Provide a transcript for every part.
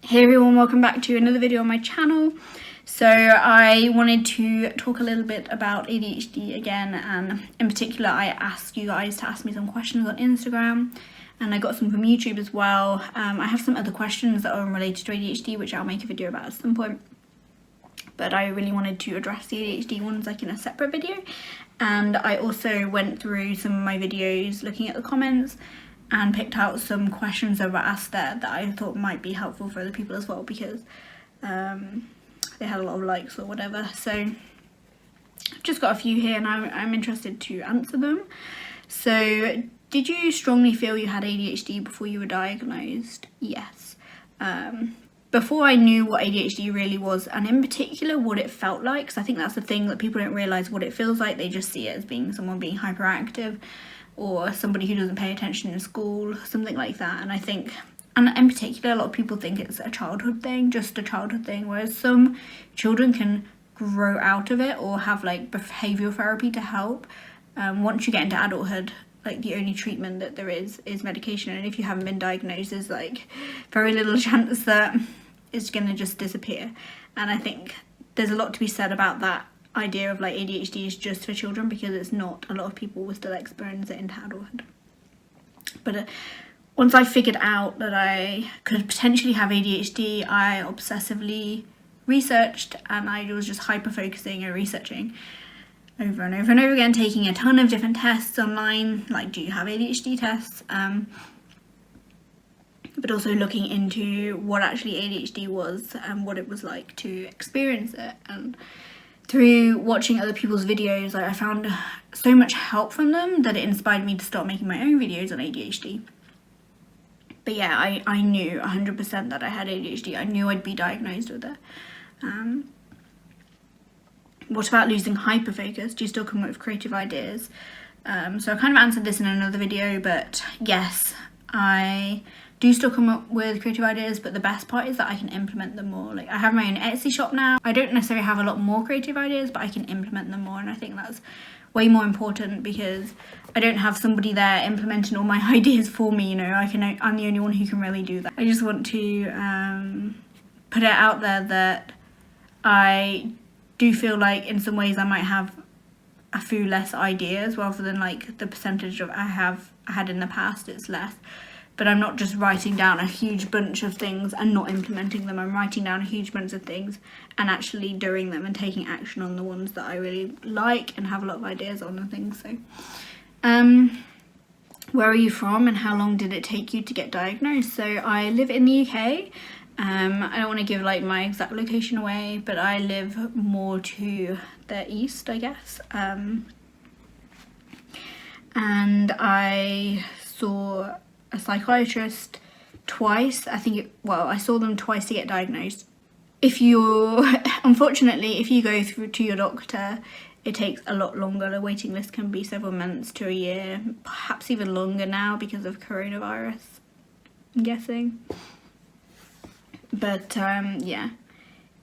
Hey everyone, welcome back to another video on my channel. So I wanted to talk a little bit about ADHD again, and in particular I asked you guys to ask me some questions on Instagram, and I got some from YouTube as well. I have some other questions that are related to ADHD which I'll make a video about at some point, but I really wanted to address the ADHD ones like in a separate video. And I also went through some of my videos looking at the comments and picked out some questions that were asked there that I thought might be helpful for other people as well, because they had a lot of likes or whatever. So I've just got a few here and I'm interested to answer them. So, did you strongly feel you had ADHD before you were diagnosed? Yes. Before I knew what ADHD really was, and in particular what it felt like, because I think that's the thing that people don't realise what it feels like. They just see it as being someone being hyperactive, or somebody who doesn't pay attention in school, something like that. And I think, and in particular, a lot of people think it's a childhood thing, just a childhood thing, whereas some children can grow out of it or have like behavioural therapy to help. Once you get into adulthood, like the only treatment that there is medication, and if you haven't been diagnosed, there's like very little chance that it's gonna just disappear. And I think there's a lot to be said about that idea of like ADHD is just for children, because it's not. A lot of people will still experience it into adulthood. But once I figured out that I could potentially have ADHD, I obsessively researched, and I was just hyper-focusing and researching over and over and over again, taking a ton of different tests online, like do you have ADHD tests, but also looking into what actually ADHD was and what it was like to experience it. And through watching other people's videos, like I found so much help from them that it inspired me to start making my own videos on ADHD. But yeah, I knew 100% that I had ADHD. I knew I'd be diagnosed with it. What about losing hyperfocus? Do you still come up with creative ideas? So I kind of answered this in another video, but yes, I do still come up with creative ideas, but the best part is that I can implement them more. Like I have my own Etsy shop now. I don't necessarily have a lot more creative ideas, but I can implement them more, and I think that's way more important, because I don't have somebody there implementing all my ideas for me, you know. I'm the only one who can really do that. I just want to put it out there that I do feel like in some ways I might have a few less ideas, rather than like the percentage of I had in the past, it's less. But I'm not just writing down a huge bunch of things and not implementing them. I'm writing down a huge bunch of things and actually doing them and taking action on the ones that I really like and have a lot of ideas on and things. So, where are you from and how long did it take you to get diagnosed? So I live in the UK. I don't want to give like my exact location away, but I live more to the east, I guess. And I saw a psychiatrist twice. I saw them twice to get diagnosed. Unfortunately, if you go through to your doctor, it takes a lot longer. The waiting list can be several months to a year, perhaps even longer now because of coronavirus, I'm guessing. But yeah,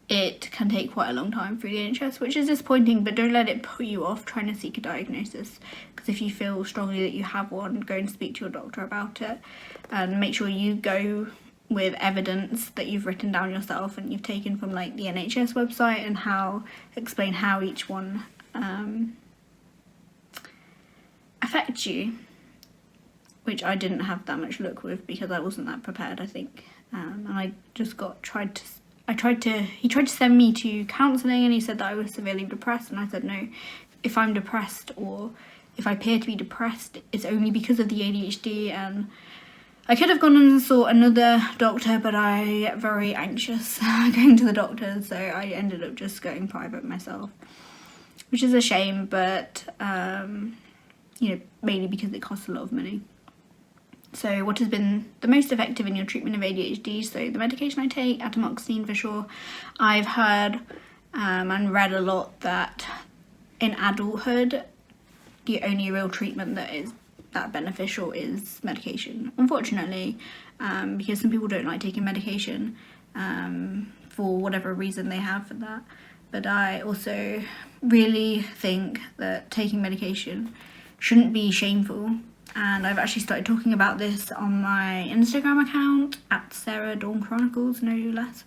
it can take quite a long time through the NHS, which is disappointing, but don't let it put you off trying to seek a diagnosis, because if you feel strongly that you have one, go and speak to your doctor about it, and make sure you go with evidence that you've written down yourself and you've taken from like the NHS website, and explain how each one affects you, which I didn't have that much luck with because I wasn't that prepared, I think. And I just he tried to send me to counselling, and he said that I was severely depressed, and I said no, if I'm depressed or if I appear to be depressed, it's only because of the ADHD. And I could have gone and saw another doctor, but I get very anxious going to the doctor, so I ended up just going private myself, which is a shame, but mainly because it costs a lot of money. So what has been the most effective in your treatment of ADHD? So the medication I take, atomoxetine for sure. I've heard and read a lot that in adulthood, the only real treatment that is that beneficial is medication, unfortunately, because some people don't like taking medication for whatever reason they have for that. But I also really think that taking medication shouldn't be shameful. and I've actually started talking about this on my Instagram account at Sarah Dawn Chronicles, no less.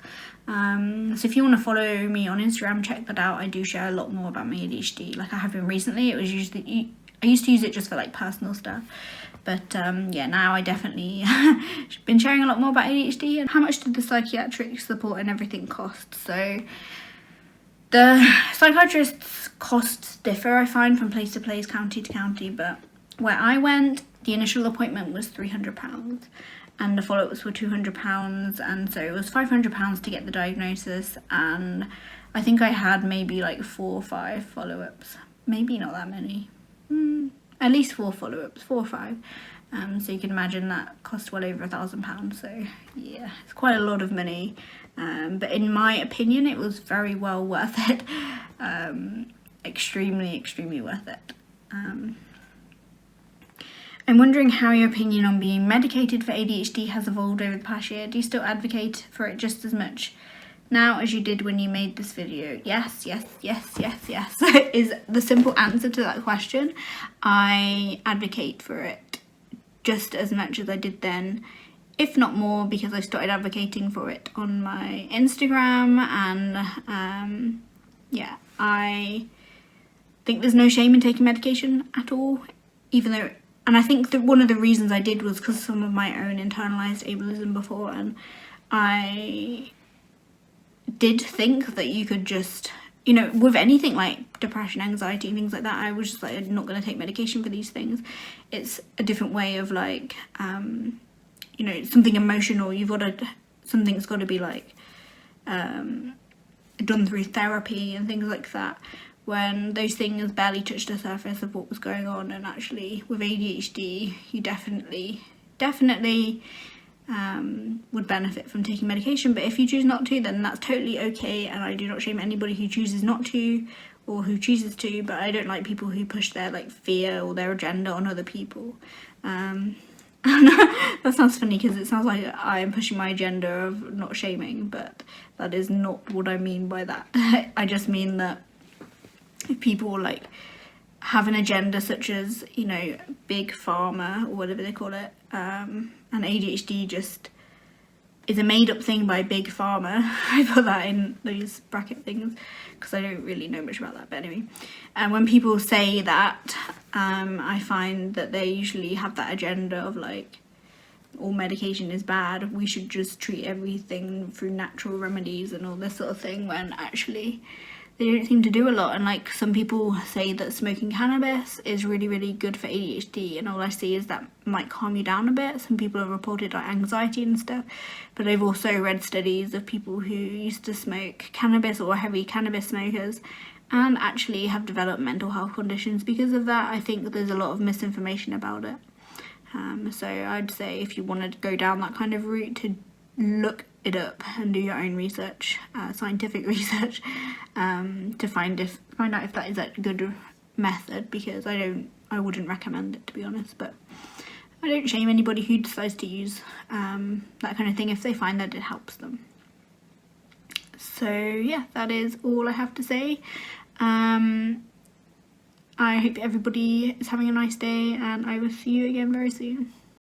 So if you want to follow me on Instagram, check that out. I do share a lot more about my ADHD, like I have been recently. It was usually, I used to use it just for like personal stuff, but yeah, now I definitely been sharing a lot more about ADHD. And how much did the psychiatric support and everything cost? So the psychiatrist's costs differ, I find, from place to place, county to county, but where I went, the initial appointment was £300 and the follow-ups were £200, and so it was £500 to get the diagnosis, and I think I had maybe like 4 or 5 follow-ups, maybe not that many, at least 4 follow-ups, 4 or 5. So you can imagine that cost well over £1,000, so yeah, it's quite a lot of money, but in my opinion it was very well worth it. Extremely worth it. I'm wondering how your opinion on being medicated for ADHD has evolved over the past year. Do you still advocate for it just as much now as you did when you made this video? Yes is the simple answer to that question. I advocate for it just as much as I did then, if not more, because I started advocating for it on my Instagram, and yeah, I think there's no shame in taking medication at all, even though, and I think that one of the reasons I did was because of some of my own internalized ableism before, and I did think that you could just, you know, with anything like depression, anxiety and things like that, I was just like, I'm not going to take medication for these things. It's a different way of like, you know, something emotional, something's got to be like done through therapy and things like that, when those things barely touched the surface of what was going on. And actually with ADHD, you definitely would benefit from taking medication, but if you choose not to, then that's totally okay, and I do not shame anybody who chooses not to or who chooses to, but I don't like people who push their like fear or their agenda on other people. That sounds funny because it sounds like I am pushing my agenda of not shaming, but that is not what I mean by that. I just mean that if people like have an agenda such as, you know, big pharma or whatever they call it, and ADHD just is a made up thing by big pharma. I put that in those bracket things because I don't really know much about that, but anyway. And when people say that, I find that they usually have that agenda of like, all medication is bad, we should just treat everything through natural remedies and all this sort of thing, when actually they don't seem to do a lot. And like, some people say that smoking cannabis is really good for ADHD, and all I see is that might calm you down a bit. Some people have reported like anxiety and stuff, but I've also read studies of people who used to smoke cannabis or heavy cannabis smokers and actually have developed mental health conditions because of that. I think there's a lot of misinformation about it. So I'd say if you want to go down that kind of route, to look it up and do your own research, scientific research, to find out if that is a good method, because I wouldn't recommend it, to be honest. But I don't shame anybody who decides to use that kind of thing if they find that it helps them. So yeah, that is all I have to say. I hope everybody is having a nice day, and I will see you again very soon.